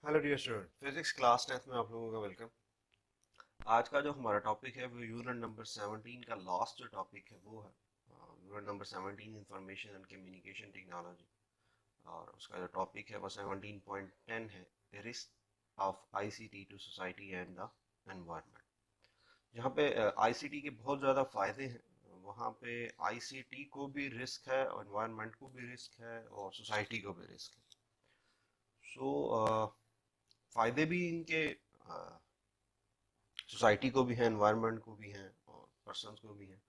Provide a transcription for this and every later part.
Hello dear student, physics class 10th में आप लोगों का वेलकम। आज का जो हमारा टॉपिक है वो यूनिट नंबर 17 का लास्ट जो टॉपिक है वो है unit number 17 information and communication technology. और उसका जो टॉपिक है वो 17.10 है, risk of ICT to society and the environment. जहाँ पे आईसीटी के बहुत ज़्यादा फ़ायदे हैं, वहाँ पे आईसीटी को भी रिस्क है और एनवायरनमेंट को भी रिस्क है और सोसाइटी को भी रिस्क है। सो फ़ायदे भी इनके सोसाइटी को भी है, एनवायरनमेंट को भी है और पर्सन्स को भी है।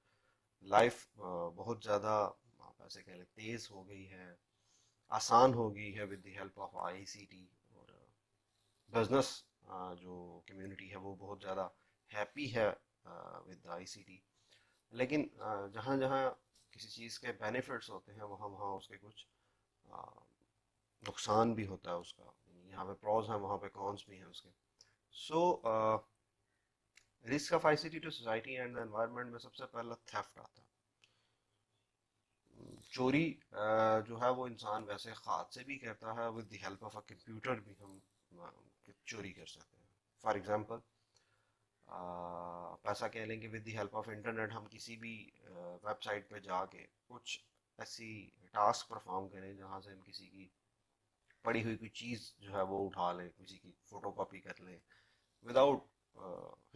लाइफ बहुत ज़्यादा आप ऐसे कह लें तेज़ हो गई है, आसान हो गई है with the help of ICT. और बिजनेस जो कम्युनिटी है वो बहुत ज़्यादा हैप्पी है विद आईसीटी। लेकिन जहाँ जहाँ किसी चीज़ के बेनिफिट्स होते हैं वहाँ वहाँ उसके कुछ अ, नुकसान भी होता है उसका। यहाँ पे प्रॉज हैं, वहाँ पे कॉन्स भी हैं उसके। So risk of ICT to society and environment में सबसे पहला थेफ्ट आता है। चोरी जो है वो इंसान वैसे हाथ से भी करता है, with the help of a computer भी हम चोरी कर सकते हैं। फॉर एग्जांपल पैसा कह लेंगे with the help of internet हम किसी भी वेबसाइट पे जाके कुछ ऐसी टास्क परफॉर्म करें जहाँ से हम किसी की पड़ी हुई कोई चीज़ जो है वो उठा लें, किसी की फोटो कॉपी कर लें विदाउट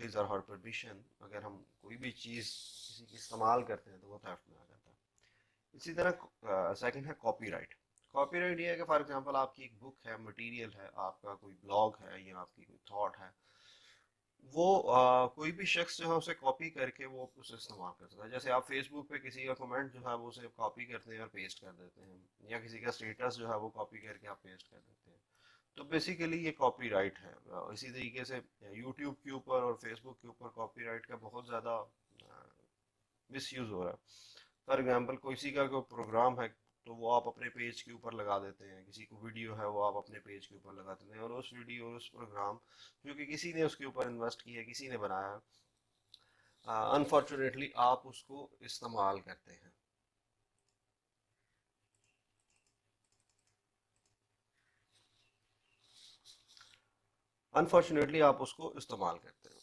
हिज और हर परमिशन। अगर हम कोई भी चीज़ किसी की इस्तेमाल करते हैं तो वो थेफ्ट में आ जाता है। इसी तरह सेकंड है कॉपीराइट। कॉपीराइट ये है कि फॉर एग्जांपल आपकी एक बुक है, मटेरियल है, आपका कोई ब्लॉग है या आपकी कोई थॉट है, वो कोई भी शख्स जो है उसे कॉपी करके वो उसे इस्तेमाल कर सकता है। जैसे आप फेसबुक पे किसी का कमेंट जो है वो उसे कॉपी करते हैं और पेस्ट कर देते हैं, या किसी का स्टेटस जो है वो कॉपी करके आप पेस्ट कर देते हैं। तो बेसिकली ये कॉपीराइट है। इसी तरीके से यूट्यूब के ऊपर और फेसबुक के ऊपर कॉपीराइट का बहुत ज़्यादा मिस यूज़ हो रहा है। फॉर एग्जांपल किसी का कोई प्रोग्राम है तो वो आप अपने पेज के ऊपर लगा देते हैं, किसी को वीडियो है वो आप अपने पेज के ऊपर लगा देते हैं, और उस वीडियो और उस प्रोग्राम जो कि किसी ने उसके ऊपर इन्वेस्ट किया है, किसी ने बनाया है, अनफॉर्चुनेटली आप उसको इस्तेमाल करते हैं। अनफॉर्चुनेटली आप उसको इस्तेमाल करते हैं।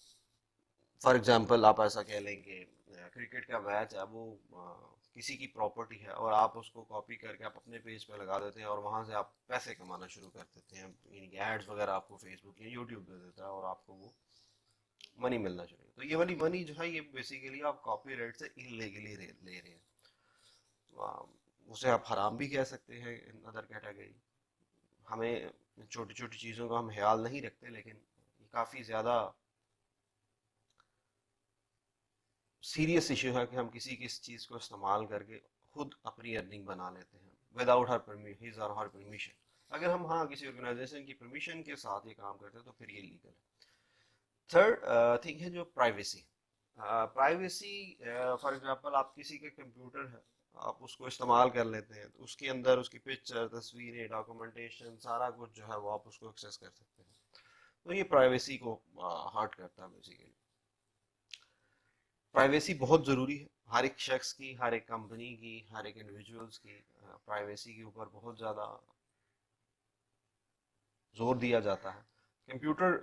फॉर एग्जांपल आप ऐसा कह लेंगे क्रिकेट का मैच है, वो किसी की प्रॉपर्टी है और आप उसको कॉपी करके आप अपने पेज पे लगा देते हैं और वहां से आप पैसे कमाना शुरू कर देते हैं, यानी कि एड्स वगैरह आपको फेसबुक या यूट्यूब दे देता है और आपको वो मनी मिलना शुरू। तो ये वाली मनी जो है ये बेसिकली आप कॉपीराइट से इलीगली ले रहे हैं। उसे आप हराम भी कह सकते हैं इन अदर कैटेगरी। हमें छोटी छोटी चीज़ों का हम ख्याल नहीं रखते, लेकिन ये काफ़ी ज़्यादा सीरियस इशू है कि हम किसी की इस चीज़ को इस्तेमाल करके खुद अपनी अर्निंग बना लेते हैं विदाउट हिज और हर परमिशन। अगर हम हाँ किसी ऑर्गेनाइजेशन की परमिशन के साथ ये काम करते हैं तो फिर ये लीगल है। थर्ड थिंग है जो प्राइवेसी। प्राइवेसी फॉर एग्जांपल आप किसी के कंप्यूटर है, आप उसको इस्तेमाल कर लेते हैं तो उसके अंदर उसकी पिक्चर, तस्वीरें, डॉक्यूमेंटेशन सारा कुछ जो है वो आप उसको एक्सेस कर सकते हैं। तो ये प्राइवेसी को हर्ट करता है बेसिकली। प्राइवेसी बहुत ज़रूरी है हर एक शख्स की, हर एक कंपनी की, हर एक इंडिविजुअल्स की। प्राइवेसी के ऊपर बहुत ज़्यादा जोर दिया जाता है। कंप्यूटर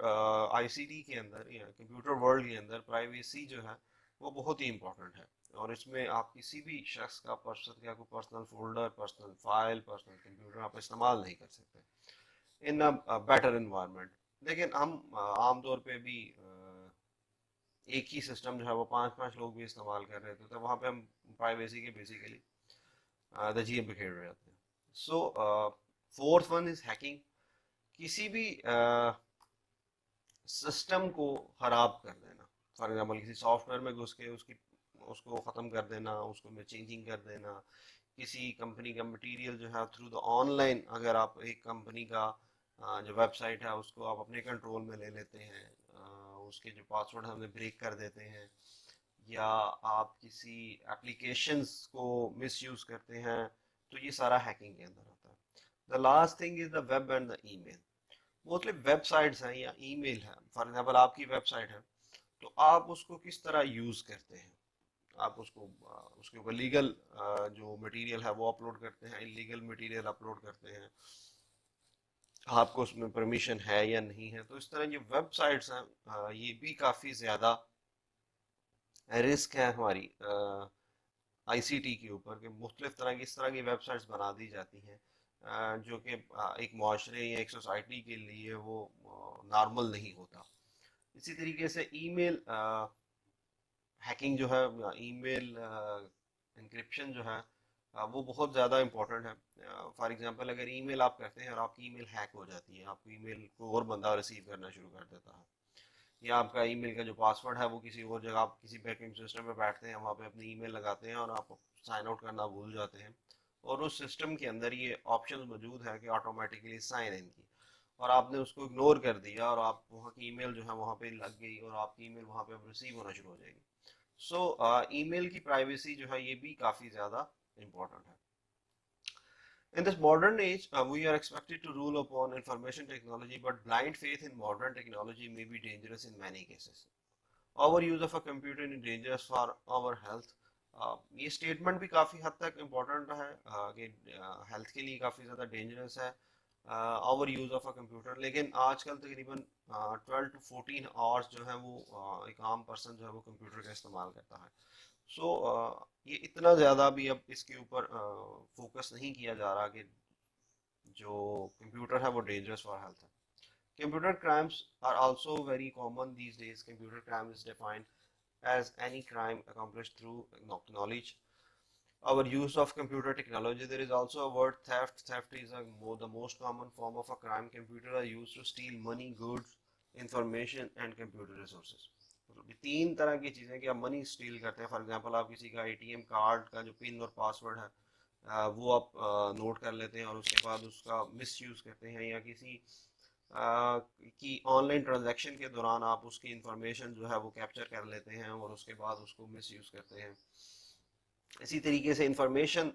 आईसीटी के अंदर या कंप्यूटर वर्ल्ड के अंदर प्राइवेसी जो है वो बहुत ही इंपॉर्टेंट है। और इसमें आप किसी भी शख्स का personal folder, personal file, personal computer आप इस्तेमाल नहीं कर सकते इन अ बेटर इन्वायरमेंट। लेकिन हम आमतौर पे भी एक ही सिस्टम जो है वो पांच पांच लोग भी इस्तेमाल कर रहे थे, तो वहाँ पे हम प्राइवेसी के बेसिकली धजिए बिखेर रहे होते हैं। सो फोर्थ वन इज हैकिंग। किसी भी सिस्टम को खराब कर देना, फॉर एग्जांपल किसी सॉफ्टवेयर में घुस के उसकी उसको ख़त्म कर देना, उसको में चेंजिंग कर देना, किसी कंपनी का मटेरियल जो है थ्रू द ऑनलाइन, अगर आप एक कंपनी का जो वेबसाइट है उसको आप अपने कंट्रोल में ले लेते हैं, उसके जो पासवर्ड है उन्हें ब्रेक कर देते हैं, या आप किसी एप्लीकेशंस को मिसयूज करते हैं, तो ये सारा हैकिंग के अंदर आता है। The last thing is the web and the email. Mostly websites हैं या ईमेल है, फॉर एग्जांपल आपकी वेबसाइट है तो आप उसको किस तरह यूज करते हैं। आप उसको उसके ऊपर लीगल जो मटेरियल है वो अपलोड करते हैं, इलीगल मटेरियल अपलोड करते हैं। आपको उसमें परमिशन है या नहीं है। तो इस तरह ये वेबसाइट्स हैं, ये भी काफ़ी ज़्यादा रिस्क है हमारी आईसीटी के ऊपर, कि मुख्तलिफ तरह की इस तरह की वेबसाइट्स बना दी जाती हैं जो कि एक माशरे या एक सोसाइटी के लिए वो नॉर्मल नहीं होता। इसी तरीके से ईमेल हैकिंग जो है, ईमेल इंक्रिप्शन जो है, वो बहुत ज़्यादा इंपॉर्टेंट है। फॉर एग्जांपल अगर ईमेल आप करते हैं और आपकी ईमेल हैक हो जाती है, आपकी ईमेल को और बंदा रिसीव करना शुरू कर देता है, या आपका ईमेल का जो पासवर्ड है वो किसी और जगह, आप किसी बैकएंड सिस्टम में बैठते हैं, वहाँ पे अपनी ईमेल लगाते हैं और आप साइन आउट करना भूल जाते हैं, और उस सिस्टम के अंदर ये ऑप्शन मौजूद है कि ऑटोमेटिकली साइन इन की, और आपने उसको इग्नोर कर दिया और आप वहाँ की ईमेल जो है वहाँ पे लग गई और आपकी ईमेल वहाँ पे अब रिसीव होना शुरू हो जाएगी। सो ईमेल की प्राइवेसी जो है ये भी काफ़ी ज़्यादा इम्पोर्टेंट है। In this modern age, we are expected to rule upon information technology, but blind faith in modern technology may be dangerous in many cases. Overuse of a computer is dangerous for our health. ये statement भी काफ़ी हद तक important है कि health के लिए काफ़ी ज़्यादा डेंजरस है over use of a computer. लेकिन आजकल तकरीबन 12 to 14 आवर्स जो है वो एक आम पर्सन जो है वो कंप्यूटर का इस्तेमाल करता है। सो ये इतना ज़्यादा भी अब इसके ऊपर फोकस नहीं किया जा रहा कि जो कंप्यूटर है वो डेंजरस फॉर हेल्थ है। Computer crimes are also very common these days. Computer crime is defined as any crime accomplished through knowledge. Our use of computer technology. There is also a word theft. Theft is the most common form of a crime. Computers are used to steal money, goods, information and computer resources. मतलब तीन तरह की चीज़ें कि आप money steel करते हैं। For example आप किसी का एटीएम कार्ड का जो पिन और पासवर्ड है वो आप नोट कर लेते हैं और उसके बाद उसका मिस यूज़ करते हैं, या किसी कि ऑनलाइन ट्रांजैक्शन के दौरान आप उसकी इंफॉर्मेशन जो है वो कैप्चर कर लेते हैं और उसके बाद उसको मिस यूज़ करते हैं। इसी तरीके से इंफॉर्मेशन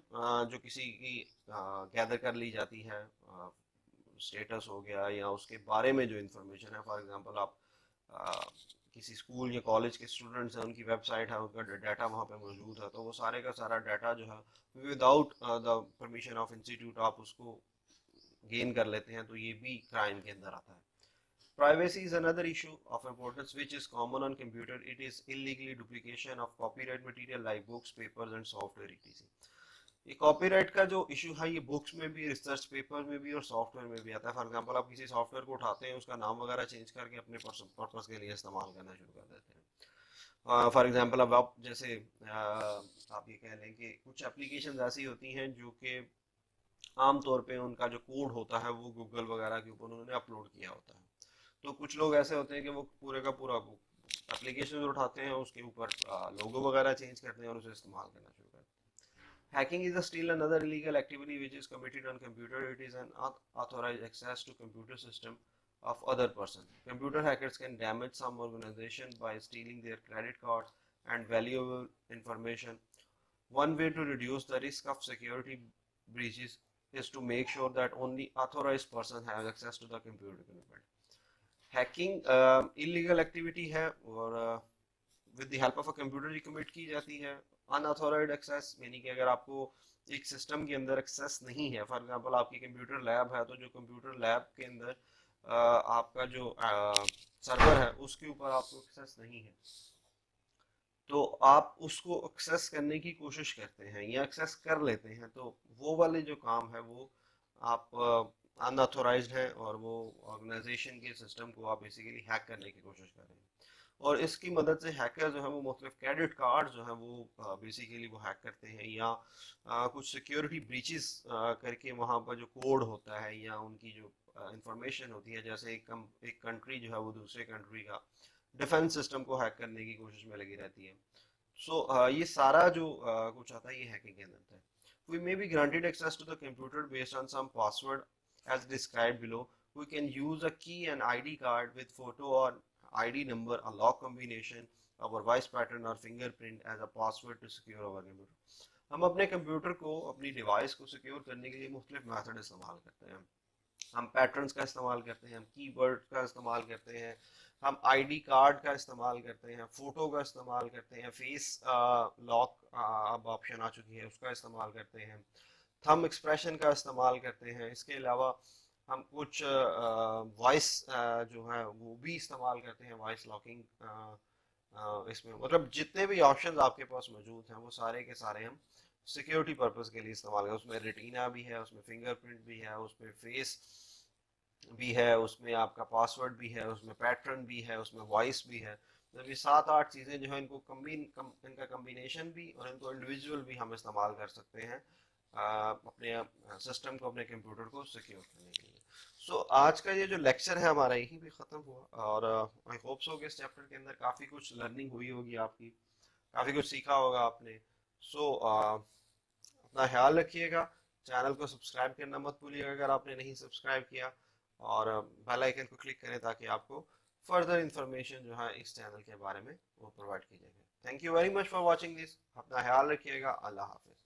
जो किसी की गैदर कर ली जाती है, स्टेटस हो गया या उसके बारे में जो इंफॉर्मेशन है, फॉर एग्जांपल आप आ, किसी स्कूल या कॉलेज के स्टूडेंट्स हैं, उनकी वेबसाइट है, उनका डाटा वहाँ पे मौजूद है, तो वो सारे का सारा डाटा जो है without the permission of institute आप उसको गेन कर लेते हैं, तो ये भी क्राइम के अंदर आता है। Privacy is another issue of importance which is common on computer. It is illegally duplication of copyright material like books, papers and software etc. ये कॉपीराइट का जो इशू है ये बुक्स में भी, रिसर्च पेपर में भी और सॉफ्टवेयर में भी आता है। फॉर एग्जांपल आप किसी सॉफ्टवेयर को उठाते हैं, उसका नाम वगैरह चेंज करके अपने पर्पस के लिए इस्तेमाल करना शुरू कर देते हैं। फॉर एग्जांपल अब आप जैसे आप ये कह लें कि कुछ एप्लीकेशन ऐसी होती हैं जो कि आम तौर पे उनका जो कोड होता है वो गूगल वगैरह के ऊपर उन्होंने अपलोड किया होता है। तो कुछ लोग ऐसे होते हैं कि वो पूरे का पूरा एप्लीकेशन उठाते हैं, उसके ऊपर लोगो वगैरह चेंज करते हैं और उसे इस्तेमाल करना शुरू करते हैं। Hacking is still another illegal activity which is committed on computer. It is an unauthorized access to computer system of other person. Computer hackers can damage some organization by stealing their credit cards and valuable information. One way to reduce the risk of security breaches is to make sure that only authorized person has access to the computer equipment. Hacking illegal activity है और with the help of a computer he commit की जाती है। Unauthorised access यानी कि अगर आपको एक सिस्टम के अंदर एक्सेस नहीं है, फॉर एग्जांपल आपकी कंप्यूटर लैब है, तो जो कंप्यूटर लैब के अंदर आपका जो सर्वर है उसके ऊपर आपको एक्सेस नहीं है, तो आप उसको एक्सेस करने की कोशिश करते हैं या एक्सेस कर लेते हैं, तो वो वाले जो काम है वो आप अनऑथोराइज्ड है और वो ऑर्गेनाइजेशन के सिस्टम को आप बेसिकली हैक करने की कोशिश कर रहे हैं। और इसकी मदद से हैकर जो है वो मुख्तलिफ क्रेडिट कार्ड जो है वो बेसिकली वो हैक करते हैं, या कुछ सिक्योरिटी ब्रीचेस करके वहाँ पर जो कोड होता है या उनकी जो इंफॉर्मेशन होती है, जैसे एक कंट्री जो है वो दूसरे कंट्री का डिफेंस सिस्टम को हैक करने की कोशिश में लगी रहती है। सो ये सारा जो कुछ आता है ये हैकिंग के अंदर है। We may be granted access to the computer based on some password as described below. We can use a key and ID card with photo or ID number, a lock combination, our voice pattern or fingerprint as a password to secure our computer. हम अपने computer को, अपनी device को secure करने के लिए मुख्तलिफ method इस्तेमाल करते हैं। हम पैटर्न्स का इस्तेमाल करते हैं, हम कीवर्ड का इस्तेमाल करते हैं, हम आईडी कार्ड का इस्तेमाल करते हैं, फ़ोटो का इस्तेमाल करते हैं, फेस लॉक अब ऑप्शन आ चुकी है उसका इस्तेमाल करते हैं, थंब एक्सप्रेशन का इस्तेमाल करते हैं। इसके अलावा हम कुछ वॉइस जो है वो भी इस्तेमाल करते हैं, वॉइस लॉकिंग इसमें, मतलब जितने भी ऑप्शंस आपके पास मौजूद हैं वो सारे के सारे हम सिक्योरिटी पर्पस के लिए इस्तेमाल करते हैं। उसमें रेटिना भी है, उसमें फिंगरप्रिंट भी है, उसमें फेस भी है, उसमें आपका पासवर्ड भी है, उसमें पैटर्न भी है, उसमें वॉइस भी है। जब ये 7-8 चीज़ें जो है इनको इनका कम्बिनेशन भी और इनको इंडिविजुअल भी हम इस्तेमाल कर सकते हैं अपने सिस्टम को, अपने कंप्यूटर को सिक्योर करने के लिए। सो आज का ये जो लेक्चर है हमारा यहीं पे ख़त्म हुआ, और आई होप सो कि इस चैप्टर के अंदर काफ़ी कुछ लर्निंग हुई होगी आपकी, काफ़ी कुछ सीखा होगा आपने। सो अपना ख्याल रखिएगा, चैनल को सब्सक्राइब करना मत भूलिएगा अगर आपने नहीं सब्सक्राइब किया, और बेल आइकन को क्लिक करें ताकि आपको फर्दर इंफॉर्मेशन जो है इस चैनल के बारे में वो प्रोवाइड की जाएगी। Thank you very much for watching this. अपना ख्याल रखिएगा। अल्लाह हाफिज़।